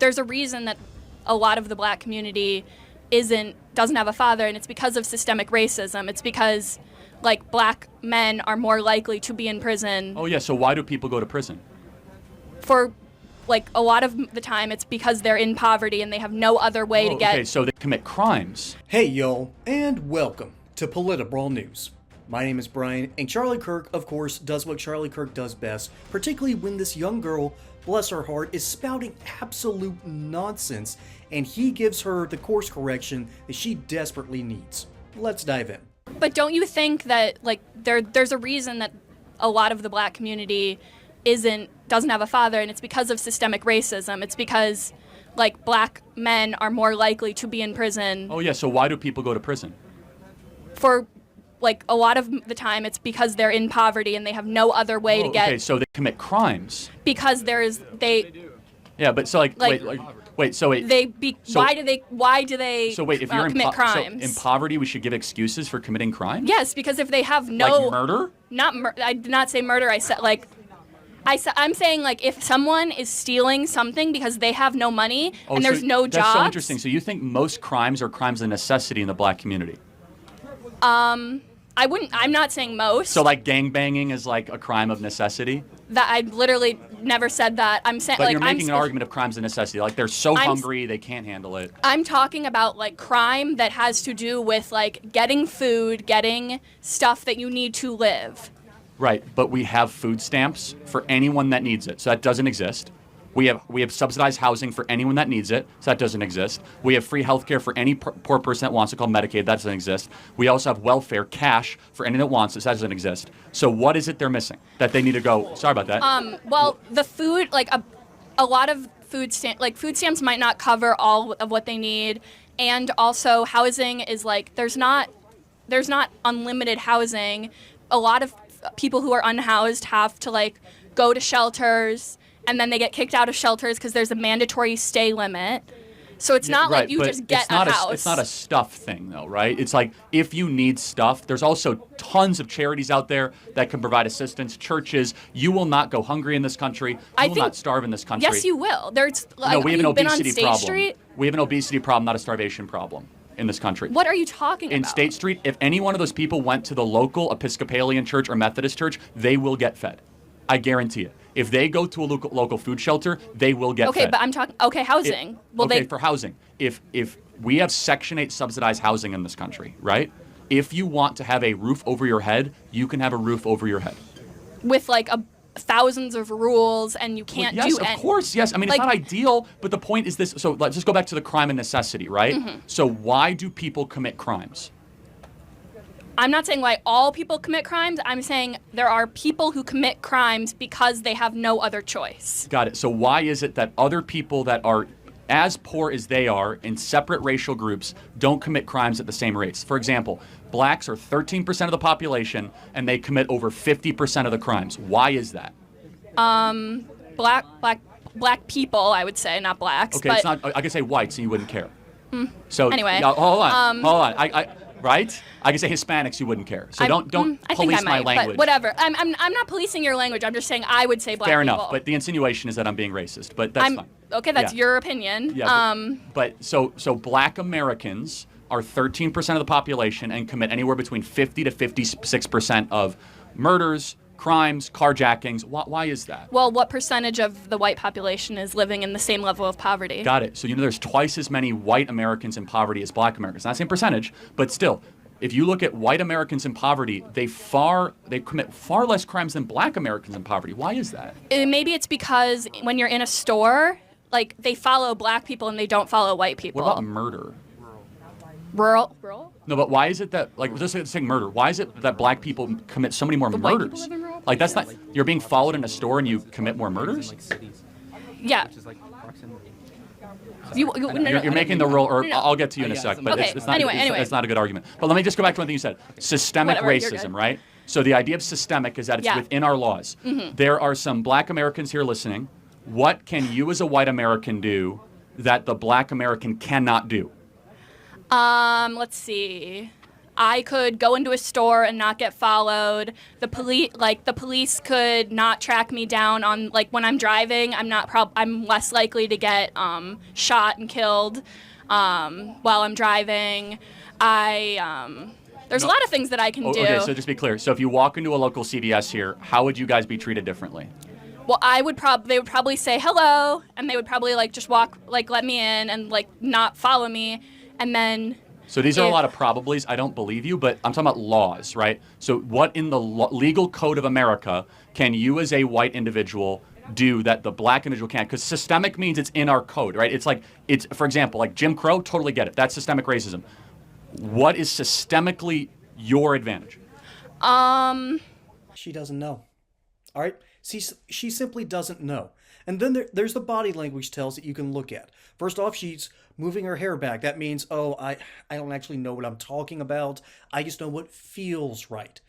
There's a reason that a lot of the black community doesn't have a father, and it's because of systemic racism. It's because, like, black men are more likely to be in prison. Oh, yeah, so why do people go to prison? For, like, a lot of the time, it's because they're in poverty and they have no other way to get... Okay, so they commit crimes. Hey, y'all, and welcome to Politibrawl News. My name is Brian, and Charlie Kirk, of course, does what Charlie Kirk does best, particularly when this young girl, bless her heart, is spouting absolute nonsense, and he gives her the course correction that she desperately needs. Let's dive in. But don't you think that, like, there's a reason that a lot of the black community doesn't have a father, and it's because of systemic racism. It's because, like, black men are more likely to be in prison. Oh, yeah, so why do people go to prison? For, like, a lot of the time, it's because they're in poverty and they have no other way to get... Okay, so they commit crimes. Because Yeah, but so, wait, so wait. Why do they So wait, if you're commit crimes? So in poverty, we should give excuses for committing crimes? Yes, because if they have no... Like murder? I did not say murder. I said, like... I'm saying, like, if someone is stealing something because they have no money and there's no jobs... That's so interesting. So you think most crimes are crimes of necessity in the black community? I'm not saying most. So, like, gangbanging is, like, a crime of necessity? That I literally never said that. I'm saying, but like, you're making an argument of crimes of necessity. Like, they're so hungry, they can't handle it. I'm talking about, like, crime that has to do with, like, getting food, getting stuff that you need to live. Right, but we have food stamps for anyone that needs it, so that doesn't exist. We have subsidized housing for anyone that needs it, so that doesn't exist. We have free health care for any poor person that wants it, called Medicaid, that doesn't exist. We also have welfare, cash, for anyone that wants it, so that doesn't exist. So what is it they're missing that they need to go, sorry about that. Well, the food, like, a lot of food stamps might not cover all of what they need, and also housing is, like, there's not unlimited housing. A lot of people who are unhoused have to, like, go to shelters, and then they get kicked out of shelters because there's a mandatory stay limit. So it's not right, like you just get a house. It's not a stuff thing, though, right? It's like, if you need stuff, there's also tons of charities out there that can provide assistance, churches. You will not go hungry in this country. You will not starve in this country. Yes, you will. There's, like, no, we have an obesity problem. Street? We have an obesity problem, not a starvation problem in this country. What are you talking about? In State Street, if any one of those people went to the local Episcopalian church or Methodist church, they will get fed. I guarantee it. If they go to a local food shelter, they will get fed. Okay, but I'm talking, housing. For housing. If we have Section 8 subsidized housing in this country, right? If you want to have a roof over your head, you can have a roof over your head. With, like, thousands of rules, and you can't do anything. Yes, of course, yes. I mean, it's not ideal, but the point is this. So let's just go back to the crime and necessity, right? Mm-hmm. So why do people commit crimes? I'm not saying why all people commit crimes. I'm saying there are people who commit crimes because they have no other choice. Got it. So why is it that other people that are as poor as they are in separate racial groups don't commit crimes at the same rates? For example, blacks are 13% of the population, and they commit over 50% of the crimes. Why is that? Black people, I would say, not blacks. Okay, but it's not. I could say whites, and you wouldn't care. So anyway, hold on. Right? I can say Hispanics, you wouldn't care. So don't police my language. But whatever. I'm not policing your language. I'm just saying I would say black people. Fair enough. But the insinuation is that I'm being racist. But that's fine. Okay, that's your opinion. Yeah, but so black Americans are 13% of the population and commit anywhere between 50 to 56% of murders, crimes, carjackings. Why is that? Well, what percentage of the white population is living in the same level of poverty? Got it. So, there's twice as many white Americans in poverty as black Americans. Not the same percentage, but still, if you look at white Americans in poverty, they commit far less crimes than black Americans in poverty. Why is that? Maybe it's because when you're in a store, like, they follow black people and they don't follow white people. What about murder? Rural? No, but why is it that, like, just saying murder, why is it that black people commit so many more murders? White people live in rural? Like, that's not, you're being followed in a store and you commit more murders? Yeah. You're making the rule, or I'll get to you in a sec, but okay. it's not, anyway. It's not a good argument. But let me just go back to one thing you said. Systemic racism, right? So the idea of systemic is that it's within our laws. Mm-hmm. There are some black Americans here listening. What can you as a white American do that the black American cannot do? Let's see. I could go into a store and not get followed. The police could not track me down on like when I'm driving. I'm less likely to get shot and killed while I'm driving. There's a lot of things that I can do. Okay, so just be clear. So if you walk into a local CVS here, how would you guys be treated differently? Well, they would probably say hello, and they would probably like just walk, like let me in, and like not follow me, and then. So these are a lot of probablys. I don't believe you, but I'm talking about laws, right? So what in the legal code of America can you as a white individual do that the black individual can't? Because systemic means it's in our code, right? It's for example, like Jim Crow, totally get it. That's systemic racism. What is systemically your advantage? She doesn't know. All right? She simply doesn't know. And then there's the body language tells that you can look at. First off, she's moving her hair back. That means, I don't actually know what I'm talking about. I just know what feels right.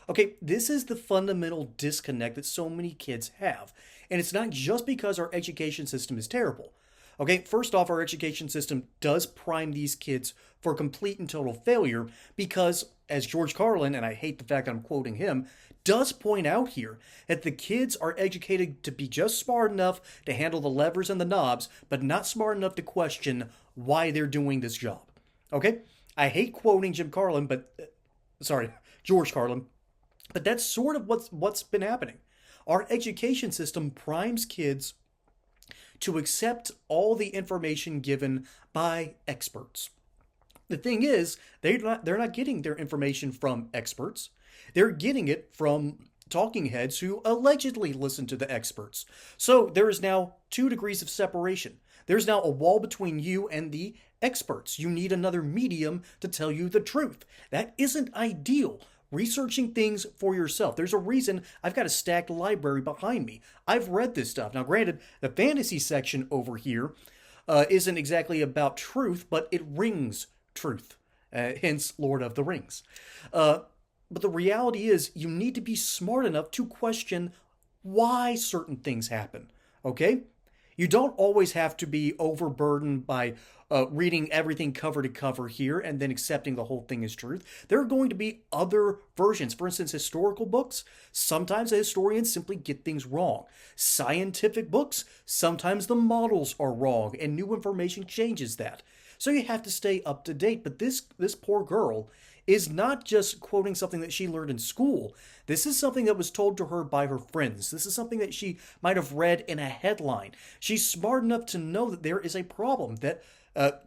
Okay, this is the fundamental disconnect that so many kids have. And it's not just because our education system is terrible. Okay, first off, our education system does prime these kids for complete and total failure because, as George Carlin, and I hate the fact that I'm quoting him, does point out here that the kids are educated to be just smart enough to handle the levers and the knobs, but not smart enough to question why they're doing this job. Okay? I hate quoting George Carlin, but that's sort of what's been happening. Our education system primes kids to accept all the information given by experts. The thing is, they're not getting their information from experts. They're getting it from talking heads who allegedly listen to the experts. So there is now 2 degrees of separation. There's now a wall between you and the experts. You need another medium to tell you the truth. That isn't ideal. Researching things for yourself. There's a reason I've got a stacked library behind me. I've read this stuff. Now, granted, the fantasy section over here isn't exactly about truth, but it rings truth. Hence, Lord of the Rings. But the reality is, you need to be smart enough to question why certain things happen. Okay? You don't always have to be overburdened by reading everything cover to cover here and then accepting the whole thing as truth. There are going to be other versions. For instance, historical books, sometimes the historians simply get things wrong. Scientific books, sometimes the models are wrong and new information changes that. So you have to stay up to date. But this poor girl is not just quoting something that she learned in school. This is something that was told to her by her friends. This is something that she might have read in a headline. She's smart enough to know that there is a problem, that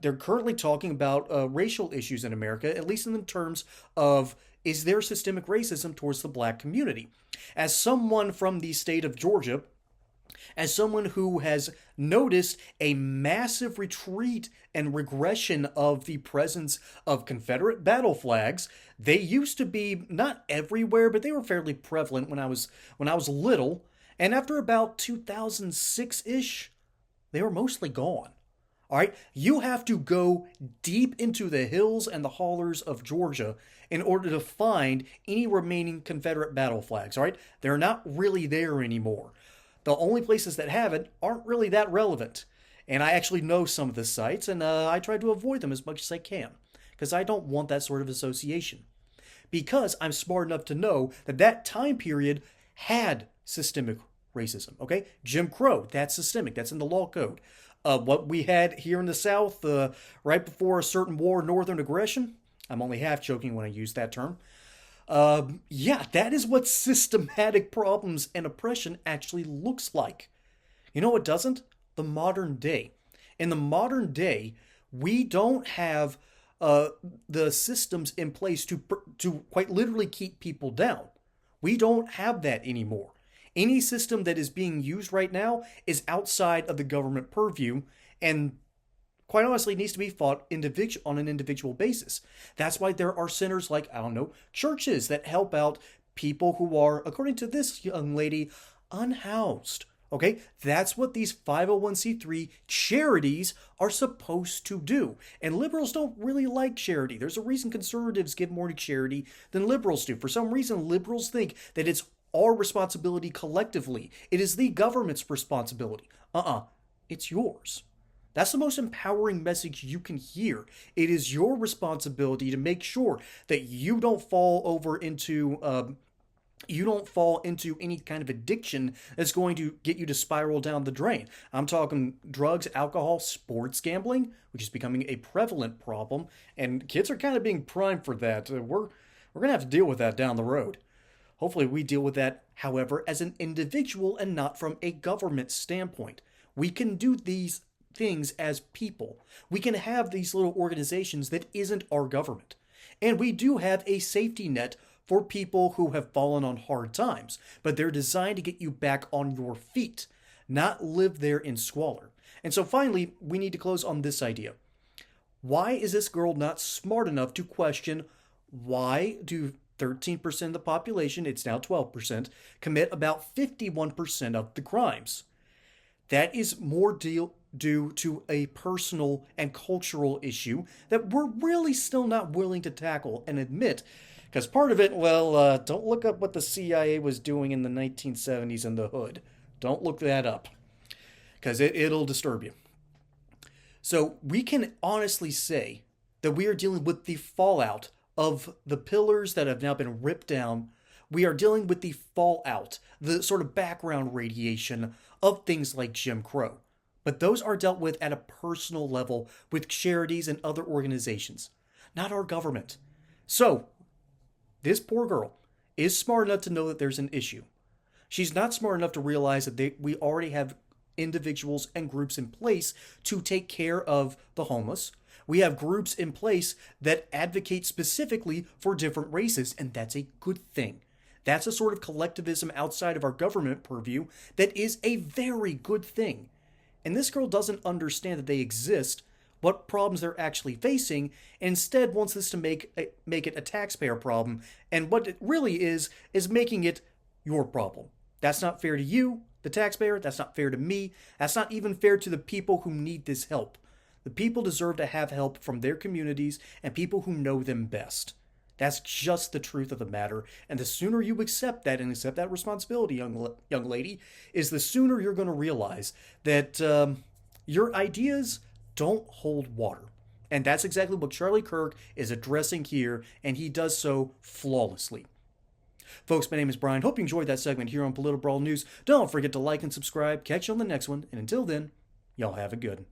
they're currently talking about racial issues in America, at least in the terms of, is there systemic racism towards the black community? As someone from the state of Georgia, as someone who has noticed a massive retreat and regression of the presence of Confederate battle flags, they used to be not everywhere, but they were fairly prevalent when I was little. And after about 2006-ish, they were mostly gone. All right, you have to go deep into the hills and the hollers of Georgia in order to find any remaining Confederate battle flags. All right, they're not really there anymore. The only places that have it aren't really that relevant. And I actually know some of the sites, and I try to avoid them as much as I can, because I don't want that sort of association. Because I'm smart enough to know that that time period had systemic racism, okay? Jim Crow, that's systemic, that's in the law code. What we had here in the South right before a certain war, Northern aggression, I'm only half joking when I use that term. That is what systematic problems and oppression actually looks like. You know what doesn't? The modern day. In the modern day, we don't have the systems in place to quite literally keep people down. We don't have that anymore. Any system that is being used right now is outside of the government purview and quite honestly needs to be fought on an individual basis. That's why there are centers like, churches that help out people who are, according to this young lady, unhoused. Okay, that's what these 501c3 charities are supposed to do. And liberals don't really like charity. There's a reason conservatives give more to charity than liberals do. For some reason, liberals think that it's our responsibility collectively. It is the government's responsibility. It's yours. That's the most empowering message you can hear. It is your responsibility to make sure that you don't fall into any kind of addiction that's going to get you to spiral down the drain. I'm talking drugs, alcohol, sports gambling, which is becoming a prevalent problem, and kids are kind of being primed for that. We're going to have to deal with that down the road. Hopefully we deal with that, however, as an individual and not from a government standpoint. We can do these things as people. We can have these little organizations that isn't our government. And we do have a safety net for people who have fallen on hard times, but they're designed to get you back on your feet, not live there in squalor. And so finally, we need to close on this idea. Why is this girl not smart enough to question why do 13% of the population, it's now 12%, commit about 51% of the crimes? That is more due to a personal and cultural issue that we're really still not willing to tackle and admit. Because part of it, don't look up what the CIA was doing in the 1970s in the hood. Don't look that up. Because it'll disturb you. So we can honestly say that we are dealing with the fallout of the pillars that have now been ripped down. We are dealing with the fallout, the sort of background radiation of things like Jim Crow. But those are dealt with at a personal level with charities and other organizations, not our government. So, this poor girl is smart enough to know that there's an issue. She's not smart enough to realize that we already have individuals and groups in place to take care of the homeless. We have groups in place that advocate specifically for different races, and that's a good thing. That's a sort of collectivism outside of our government purview that is a very good thing. And this girl doesn't understand that they exist, what problems they're actually facing, and instead wants this to make it a taxpayer problem. And what it really is making it your problem. That's not fair to you, the taxpayer. That's not fair to me. That's not even fair to the people who need this help. The people deserve to have help from their communities and people who know them best. That's just the truth of the matter. And the sooner you accept that and accept that responsibility, young lady, is the sooner you're going to realize that your ideas don't hold water. And that's exactly what Charlie Kirk is addressing here, and he does so flawlessly. Folks, my name is Brian. Hope you enjoyed that segment here on Political Brawl News. Don't forget to like and subscribe. Catch you on the next one. And until then, y'all have a good one.